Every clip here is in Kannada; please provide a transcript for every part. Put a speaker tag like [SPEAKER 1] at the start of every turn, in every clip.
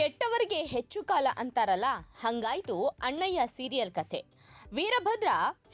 [SPEAKER 1] ಕೆಟ್ಟವರಿಗೆ ಹೆಚ್ಚು ಕಾಲ ಅಂತಾರಲ್ಲ, ಹಂಗಾಯ್ತು ಅಣ್ಣಯ್ಯ ಸೀರಿಯಲ್ ಕಥೆ. ವೀರಭದ್ರ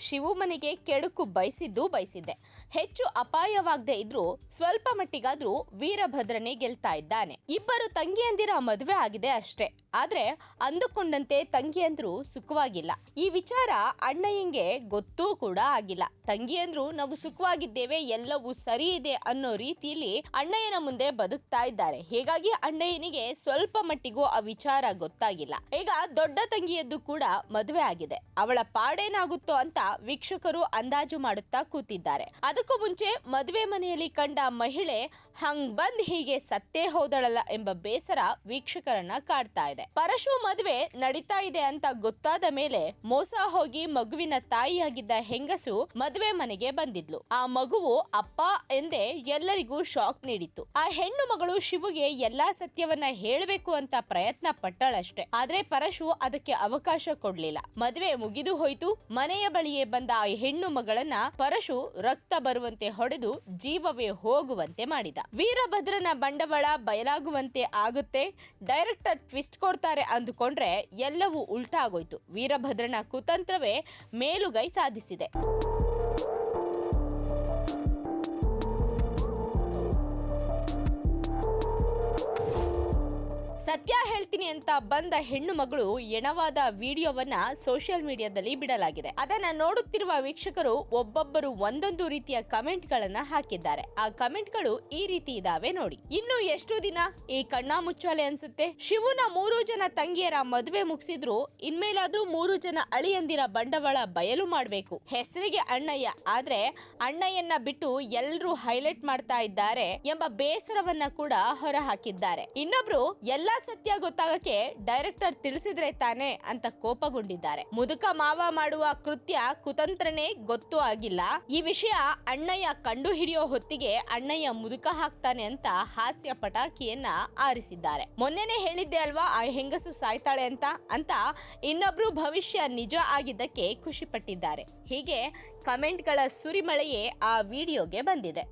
[SPEAKER 1] ಶಿವು ಮನೆಗೆ ಕೆಡುಕು ಬಯಸಿದ್ದೆ. ಹೆಚ್ಚು ಅಪಾಯವಾಗದೆ ಇದ್ರೂ ಸ್ವಲ್ಪ ಮಟ್ಟಿಗಾದ್ರೂ ವೀರಭದ್ರನೇ ಗೆಲ್ತಾ ಇದ್ದಾನೆ. ಇಬ್ಬರು ತಂಗಿಯಂದಿರ ಮದುವೆ ಆಗಿದೆ ಅಷ್ಟೇ. ಆದ್ರೆ ಅಂದುಕೊಂಡಂತೆ ತಂಗಿಯಂದ್ರು ಸುಖವಾಗಿಲ್ಲ. ಈ ವಿಚಾರ ಅಣ್ಣಯ್ಯಂಗೆ ಗೊತ್ತೂ ಕೂಡ ಆಗಿಲ್ಲ. ತಂಗಿಯಂದ್ರು ನಾವು ಸುಖವಾಗಿದ್ದೇವೆ, ಎಲ್ಲವೂ ಸರಿ ಇದೆ ಅನ್ನೋ ರೀತಿಯಲ್ಲಿ ಅಣ್ಣಯ್ಯನ ಮುಂದೆ ಬದುಕ್ತಾ ಇದ್ದಾರೆ. ಹೀಗಾಗಿ ಅಣ್ಣಯ್ಯನಿಗೆ ಸ್ವಲ್ಪ ಮಟ್ಟಿಗೂ ಆ ವಿಚಾರ ಗೊತ್ತಾಗಿಲ್ಲ. ಈಗ ದೊಡ್ಡ ತಂಗಿಯದ್ದು ಕೂಡ ಮದುವೆ ಆಗಿದೆ. ಅವಳ ಪಾಡೇನಾಗುತ್ತೋ ಅಂತ ವೀಕ್ಷಕರು ಅಂದಾಜು ಮಾಡುತ್ತಾ ಕೂತಿದ್ದಾರೆ. ಅದಕ್ಕೂ ಮುಂಚೆ ಮದುವೆ ಮನೆಯಲ್ಲಿ ಕಂಡ ಮಹಿಳೆ ಹಂಗ್ ಬಂದ್ ಹೀಗೆ ಸತ್ತೇ ಹೋದಳಲ್ಲ ಎಂಬ ಬೇಸರ ವೀಕ್ಷಕರನ್ನ ಕಾಡ್ತಾ ಇದೆ. ಪರಶು ಮದುವೆ ನಡೀತಾ ಇದೆ ಅಂತ ಗೊತ್ತಾದ ಮೇಲೆ ಮೋಸ ಹೋಗಿ ಮಗುವಿನ ತಾಯಿಯಾಗಿದ್ದ ಹೆಂಗಸು ಮದುವೆ ಮನೆಗೆ ಬಂದಿದ್ಲು. ಆ ಮಗುವು ಅಪ್ಪ ಎಂದೇ ಎಲ್ಲರಿಗೂ ಶಾಕ್ ನೀಡಿತ್ತು. ಆ ಹೆಣ್ಣು ಮಗಳು ಶಿವುಗೆ ಎಲ್ಲಾ ಸತ್ಯವನ್ನ ಹೇಳಬೇಕು ಅಂತ ಪ್ರಯತ್ನ ಪಟ್ಟಳಷ್ಟೇ. ಆದ್ರೆ ಪರಶು ಅದಕ್ಕೆ ಅವಕಾಶ ಕೊಡ್ಲಿಲ್ಲ. ಮದುವೆ ಮುಗಿದು ಹೋಯ್ತು. ಮನೆಯ ಬಳಿಯೇ ಬಂದ ಆ ಹೆಣ್ಣು ಮಗಳನ್ನ ಪರಶು ರಕ್ತ ಬರುವಂತೆ ಹೊಡೆದು ಜೀವವೇ ಹೋಗುವಂತೆ ಮಾಡಿದ. ವೀರಭದ್ರನ ಬಂಡವಾಳ ಬಯಲಾಗುವಂತೆ ಆಗುತ್ತೆ. ಡೈರೆಕ್ಟರ್ ಟ್ವಿಸ್ಟ್ ಕೊಡ್ತಾರೆ ಅಂದುಕೊಂಡ್ರೆ ಎಲ್ಲವೂ ಉಲ್ಟಾ ಆಗೋಯ್ತು. ವೀರಭದ್ರನ ಕುತಂತ್ರವೇ ಮೇಲುಗೈ ಸಾಧಿಸಿದೆ. ಸತ್ಯ ಹೇಳ್ತೀನಿ ಅಂತ ಬಂದ ಹೆಣ್ಣು ಮಗಳು ಎಣವಾದ ವಿಡಿಯೋವನ್ನ ಸೋಷಿಯಲ್ ಮೀಡಿಯಾದಲ್ಲಿ ಬಿಡಲಾಗಿದೆ. ಅದನ್ನ ನೋಡುತ್ತಿರುವ ವೀಕ್ಷಕರು ಒಬ್ಬೊಬ್ಬರು ಒಂದೊಂದು ರೀತಿಯ ಕಮೆಂಟ್ ಗಳನ್ನ ಹಾಕಿದ್ದಾರೆ. ಆ ಕಮೆಂಟ್ ಗಳು ಈ ರೀತಿ ಇದಾವೆ ನೋಡಿ. ಇನ್ನು ಎಷ್ಟು ದಿನ ಈ ಕಣ್ಣಾ ಮುಚ್ಚಾಲೆ ಅನ್ಸುತ್ತೆ. ಶಿವುನ 3 ಜನ ತಂಗಿಯರ ಮದುವೆ ಮುಗಿಸಿದ್ರು, ಇನ್ಮೇಲಾದ್ರೂ 3 ಜನ ಅಳಿಯಂದಿರ ಬಂಡವಾಳ ಬಯಲು ಮಾಡ್ಬೇಕು. ಹೆಸರಿಗೆ ಅಣ್ಣಯ್ಯ, ಆದ್ರೆ ಅಣ್ಣಯ್ಯನ ಬಿಟ್ಟು ಎಲ್ರೂ ಹೈಲೈಟ್ ಮಾಡ್ತಾ ಇದ್ದಾರೆ ಎಂಬ ಬೇಸರವನ್ನ ಕೂಡ ಹೊರ ಹಾಕಿದ್ದಾರೆ. ಇನ್ನೊಬ್ರು ಎಲ್ಲಾ ಸತ್ಯ ಗೊತ್ತಾಗಕ್ಕೆ ಡೈರೆಕ್ಟರ್ ತಿಳಿಸಿದ್ರೆ ತಾನೆ ಅಂತ ಕೋಪಗೊಂಡಿದ್ದಾರೆ. ಮುದುಕ ಮಾವ ಮಾಡುವ ಕೃತ್ಯ ಕುತಂತ್ರನೇ ಗೊತ್ತೂ ಆಗಿಲ್ಲ. ಈ ವಿಷಯ ಅಣ್ಣಯ್ಯ ಕಂಡು ಹಿಡಿಯೋ ಹೊತ್ತಿಗೆ ಅಣ್ಣಯ್ಯ ಮುದುಕ ಹಾಕ್ತಾನೆ ಅಂತ ಹಾಸ್ಯ ಪಟಾಕಿಯನ್ನ ಆರಿಸಿದ್ದಾರೆ. ಮೊನ್ನೆನೆ ಹೇಳಿದ್ದೆ ಅಲ್ವಾ ಆ ಹೆಂಗಸು ಸಾಯ್ತಾಳೆ ಅಂತ ಇನ್ನೊಬ್ರು ಭವಿಷ್ಯ ನಿಜ ಆಗಿದ್ದಕ್ಕೆ ಖುಷಿ ಪಟ್ಟಿದ್ದಾರೆ. ಹೀಗೆ ಕಮೆಂಟ್ಗಳ ಸುರಿಮಳೆಯೇ ಆ ವಿಡಿಯೋಗೆ ಬಂದಿದೆ.